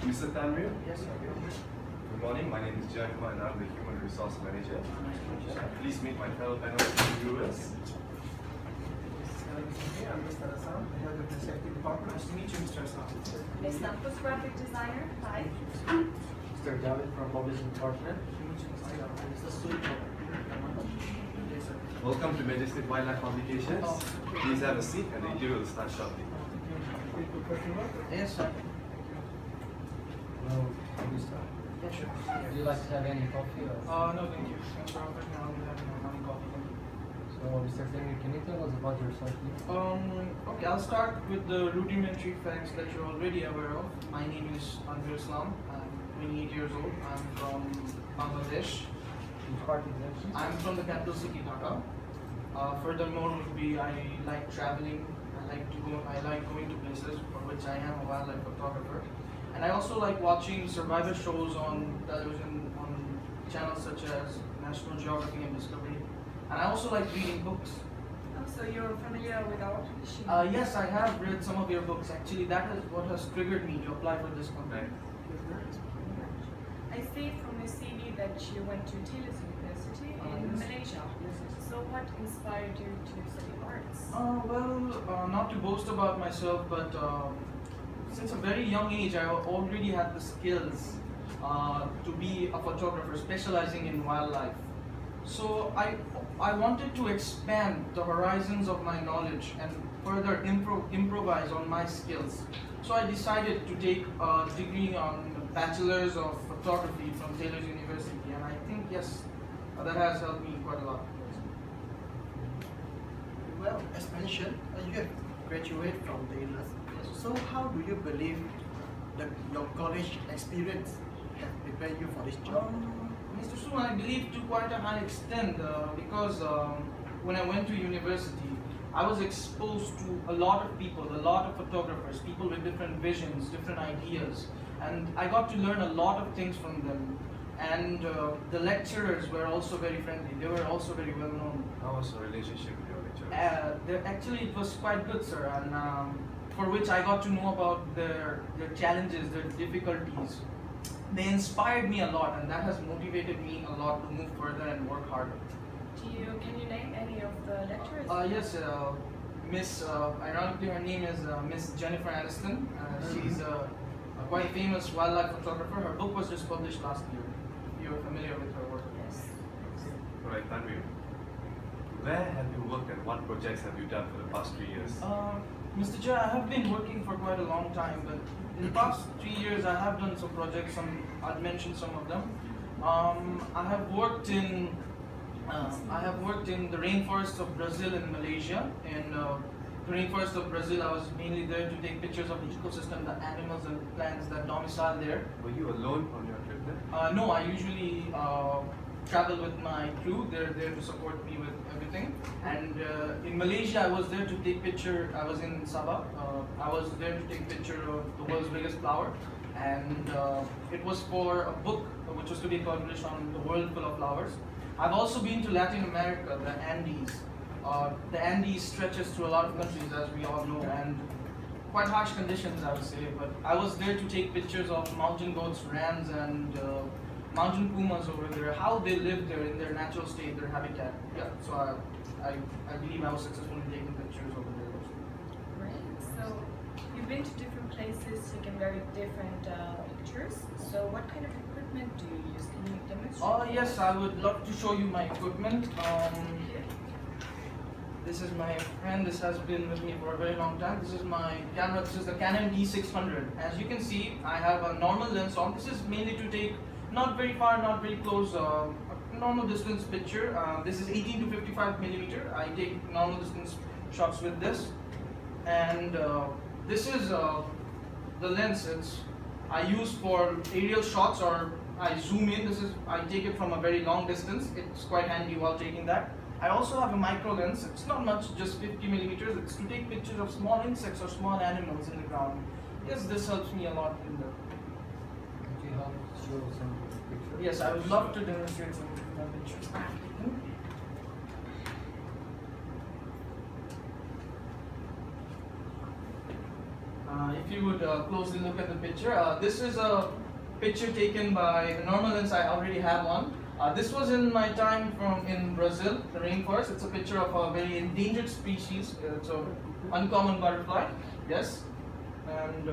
Mr. Tanvir? Yes, sir. Good morning, my name is Jayakumar and I'm the Human Resource Manager. Please meet my fellow panel viewers. I'm Mr. Assam, the head of the safety department. Nice to meet you, Mr. Assam. Ms. Nampus, graphic designer. Hi. Mr. Javed from publishing department. Mr. Sui from Yes, sir. Welcome to Majestic Wildlife Publications. Please have a seat and the interview will start shortly. Yes, sir. Hello, Mr. Yes, sure. Would you like to have any coffee? Or? No, thank you. I'm sorry, but now we have no morning coffee. So, Mr. Tanvir, can you tell us about yourself, please? Okay, I'll start with the rudimentary facts that you're already aware of. My name is Tanvir Islam. I'm 28 years old. I'm from Bangladesh. Which part exactly? I'm from the capital city, Dhaka. Furthermore, would be I like traveling. I like going to places for which I am a wildlife photographer. And I also like watching survivor shows on television on channels such as National Geography and Discovery. And I also like reading books. Oh, so you're familiar with our tradition? Yes, I have read some of your books. Actually, that is what has triggered me to apply for this company. I see from your CV that you went to Taylor's University in Yes. Malaysia. So what inspired you to study arts? Not to boast about myself, but since a very young age, I already had the skills to be a photographer specializing in wildlife. So I wanted to expand the horizons of my knowledge and further improvise on my skills. So I decided to take a degree on Bachelor's of Photography from Taylor's University, and I think yes, that has helped me quite a lot. Well, as mentioned, you have graduated from Taylor's. So how do you believe that your college experience have prepared you for this job? Mr. Su, I believe to quite a high extent because when I went to university, I was exposed to a lot of people, a lot of photographers, people with different visions, different ideas, and I got to learn a lot of things from them. And the lecturers were also very friendly. They were also very well known. How was your relationship with your lecturers? Actually, it was quite good, sir, and for which I got to know about their challenges, their difficulties. They inspired me a lot, and that has motivated me a lot to move further and work harder. Can you name any of the lecturers? Yes, Miss. Ironically, her name is Miss Jennifer Aniston. She's a quite famous wildlife photographer. Her book was just published last year. You're familiar with her work. Yes. Alright, Tanvir. Where have you worked and what projects have you done for the past 3 years? Mr. Jay, I have been working for quite a long time, but in the past 3 years I have done some projects. I'll mention some of them. I have worked in the rainforests of Brazil and Malaysia. In the rainforest of Brazil, I was mainly there to take pictures of the ecosystem, the animals and plants that domicile there. Were you alone on your trip there? No, I usually travel with my crew. They're there to support me with everything. And in Malaysia, I was there to take picture. I was in Sabah. I was there to take picture of the world's biggest flower, and it was for a book which was to be published on the world full of flowers. I've also been to Latin America, the Andes. The Andes stretches through a lot of countries, as we all know, and quite harsh conditions, I would say. But I was there to take pictures of mountain goats, rams, and mountain pumas over there, how they live there in their natural state, their habitat. Yeah, so I believe I was successful in taking pictures over there also. Great. So you've been to different places, taken very different pictures. So what kind of equipment do you use? Can you demonstrate? Yes, I would love to show you my equipment. This is my friend. This has been with me for a very long time. This is my camera. This is the Canon D600. As you can see, I have a normal lens on. This is mainly to take not very far, not very close, a normal distance picture. This is 18 to 55 millimeter. I take normal distance shots with this. And this is the lens. I use for aerial shots, or I zoom in. I take it from a very long distance. It's quite handy while taking that. I also have a micro lens. It's not much, just 50 millimeters. It's to take pictures of small insects or small animals in the ground. Yes, this helps me a lot in the. Could you help show some pictures? Yes, I would love to demonstrate some pictures. If you would closely look at the picture, this is a picture taken by the normal lens. I already have one. This was in my time in Brazil, the rainforest. It's a picture of a very endangered species. It's an uncommon butterfly. Yes, and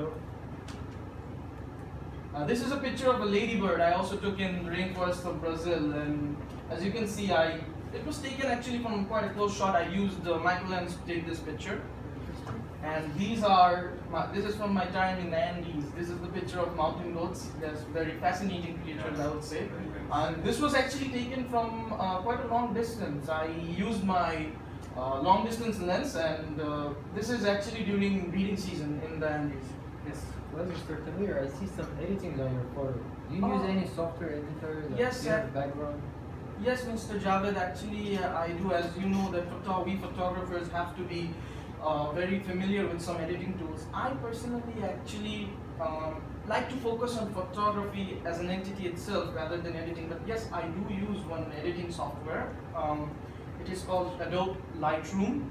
this is a picture of a ladybird I also took in the rainforest of Brazil. And as you can see, it was taken actually from quite a close shot. I used the micro lens to take this picture. And this is from my time in the Andes. This is the picture of mountain goats. They're very fascinating creatures, I would say. And this was actually taken from quite a long distance. I used my long distance lens, and this is actually during breeding season in the Andes. Yes. Well, Mr. Tanvir, I see some editings on your photo. Do you use any software editor that Yes, you have the background? Yes, Mr. Javed, actually I do. As you know, that we photographers have to be very familiar with some editing tools. I personally actually like to focus on photography as an entity itself rather than editing. But yes, I do use one editing software. It is called Adobe Lightroom.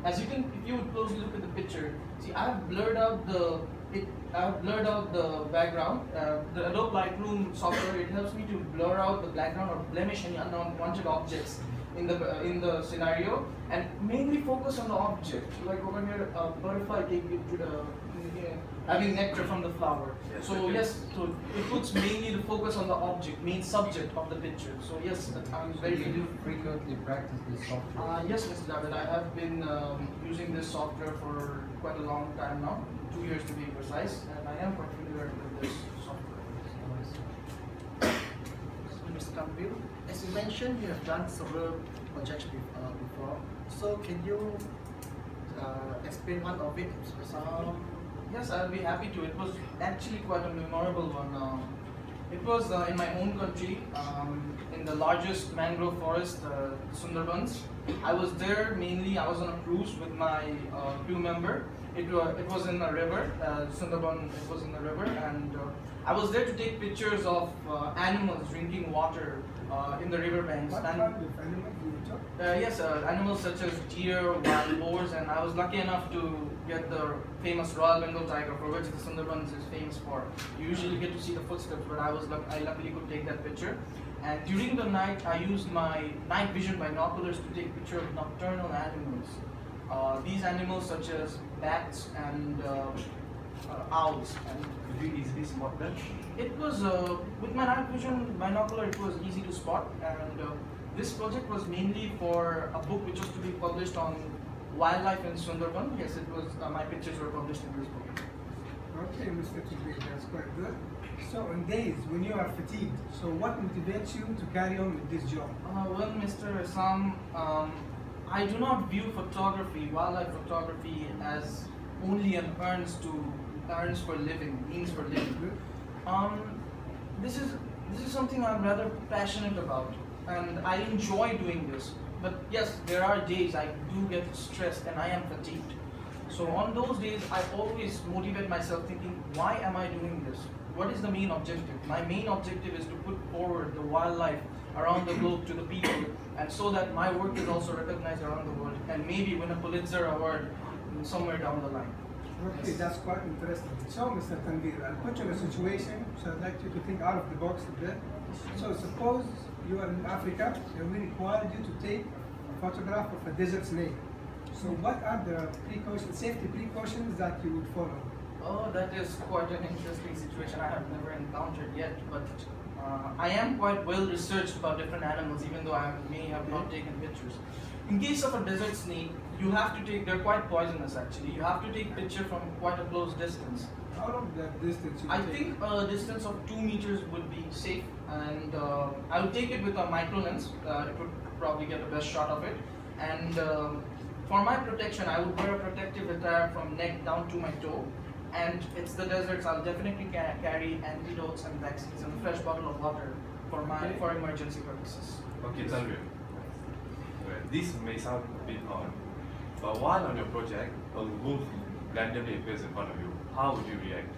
As you can, if you would closely look at the picture, see I've blurred out the background. The Adobe Lightroom software, it helps me to blur out the background or blemish any unwanted objects in the scenario, and mainly focus on the object. Like over here, a butterfly having nectar from the flower. Yes, So yes, so it puts mainly the focus on the object, main subject of the picture. So yes, I'm very Do you frequently practice this software? yes, Mr. David, I have been using this software for quite a long time now, 2 years to be precise, and I am quite familiar with this software. Mr. Tanvir, as you mentioned, you have done several projects before. So can you explain one of it specifically? Yes, I'll be happy to. It was actually quite a memorable one. It was in my home country, in the largest mangrove forest, Sundarbans. I was there mainly. I was on a cruise with my crew member. It was in a river, Sundarban. It was in the river, and I was there to take pictures of animals drinking water in the river banks. What And, kind of animal do you talk? yes, animals such as deer, wild boars, and I was lucky enough to get the famous Royal Bengal tiger, for which the Sundarbans is famous for. You usually get to see the footsteps, but I luckily could take that picture. And during the night, I used my night vision binoculars to take picture of nocturnal animals. These animals such as bats and owls. And Could you easily spot them? it was with my night vision binocular, it was easy to spot. And this project was mainly for a book which was to be published on wildlife in Sundarban. Yes, it was. My pictures were published in this book. Okay, Mr. Tanvir, that's quite good. So on days when you are fatigued, so what motivates you to carry on with this job? Well, Mr. Sam, I do not view photography, wildlife photography, as only an earns for living, means for living. This is something I'm rather passionate about, and I enjoy doing this. But yes, there are days I do get stressed and I am fatigued. So on those days, I always motivate myself thinking, why am I doing this? What is the main objective? My main objective is to put forward the wildlife around the globe to the people, and so that my work is also recognized around the world, and maybe win a Pulitzer Award somewhere down the line. Okay, that's quite interesting. So, Mr. Tanvir, I'll put you in a situation, so I'd like you to think out of the box a bit. So, suppose you are in Africa and we required you to take a photograph of a desert snake. So, what are the safety precautions that you would follow? Oh, that is quite an interesting situation I have never encountered yet, but I am quite well researched about different animals, even though I may have not taken pictures. In case of a desert snake, you have to take, they're quite poisonous actually, you have to take picture from quite a close distance. How long that distance you I take? think a distance of 2 meters would be safe, and I would take it with a micro lens. It would probably get the best shot of it. And for my protection, I would wear a protective attire from neck down to my toe. And it's the deserts, I'll definitely carry antidotes and vaccines and a fresh bottle of water for emergency purposes. Okay, Tanvir. This may sound a bit odd, but while on your project, a wolf randomly appears in front of you. How would you react?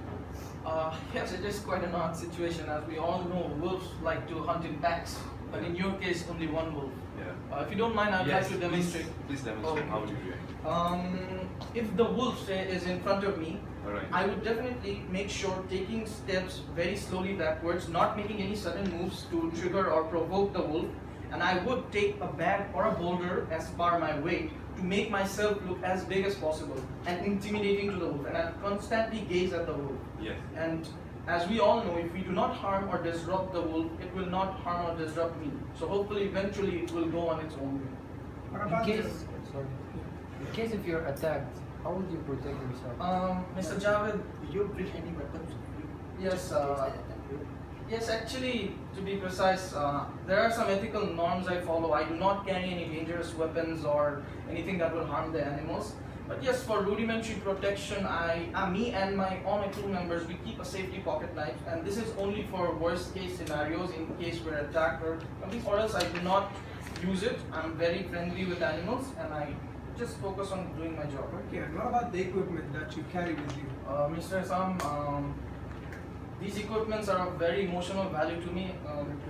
Yes, it is quite an odd situation. As we all know, wolves like to hunt in packs. but in your case, only one wolf. Yeah. If you don't mind, I'd Yes, like to demonstrate. Please demonstrate. Okay. How would you react? If the wolf say, is in front of me, Alright. I would definitely make sure taking steps very slowly backwards, not making any sudden moves to trigger or provoke the wolf, and I would take a bag or a boulder as per my weight to make myself look as big as possible and intimidating to the wolf, and I'd constantly gaze at the wolf. Yes. And as we all know, if we do not harm or disrupt the wolf, it will not harm or disrupt me. So hopefully, eventually, it will go on its own way. What In about the- case, sorry. In case if you're attacked, how would you protect yourself? Mr. Javed, Do you bring any weapons with you? Yes, Just in case they attack you? yes, actually, to be precise, there are some ethical norms I follow. I do not carry any dangerous weapons or anything that will harm the animals. But yes, for rudimentary protection, me and all my crew members, we keep a safety pocket knife, and this is only for worst case scenarios in case we're attacked or something. Or else I do not use it. I'm very friendly with animals, and I just focus on doing my job. Okay, and what about the equipment that you carry with you? Mr. Sam, these equipments are of very emotional value to me.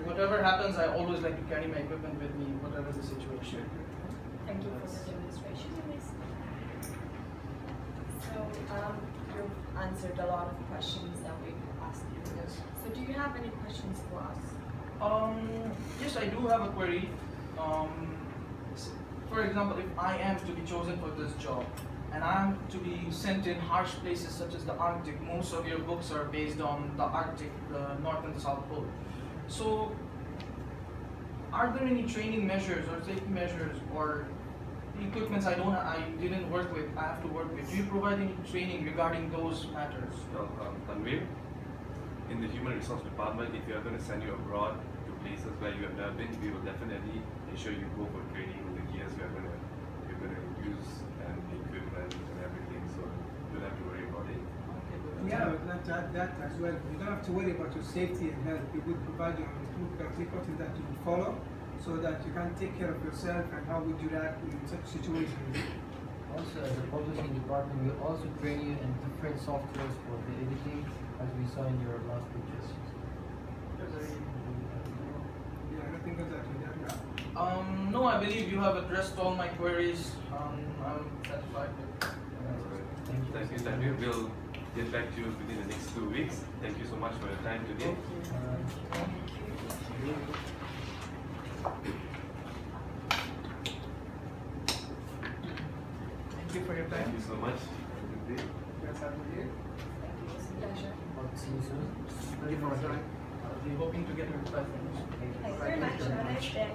Whatever happens, I always like to carry my equipment with me, whatever the situation. Thank you for the demonstration. So you've answered a lot of questions that we've asked you. Yes. So do you have any questions for us? Yes, I do have a query. For example, if I am to be chosen for this job and I am to be sent in harsh places such as the Arctic, most of your books are based on the Arctic, the North and the South Pole. So, are there any training measures or safety measures or equipments I didn't work with, I have to work with? Do you provide any training regarding those matters? Well, Tanvir, in the Human Resource Department, if you are going to send you abroad to places where you have never been, we will definitely ensure you go for training with the gears you're going to use and the equipment and everything, so you don't have to worry about it. Yeah, we'd like to add that as well. You don't have to worry about your safety and health. We would provide you with precautions that you would follow so that you can take care of yourself and how would you react in such situations. Also, as a publishing department, we also train you in different softwares for the editing, as we saw in your last pictures. Yeah, nothing else that we have. No, I believe you have addressed all my queries. I'm satisfied with. Thank you, Tanvir. We'll get back to you within the next 2 weeks. Thank you so much for your time today. Thank you for your Thank time. you so much. Have a good day. That's how we do it. Thank you. It was a pleasure. Hope to see you soon. Thank you for your time. I'll be hoping to get your 5 minutes. Thanks very much. Have a nice day.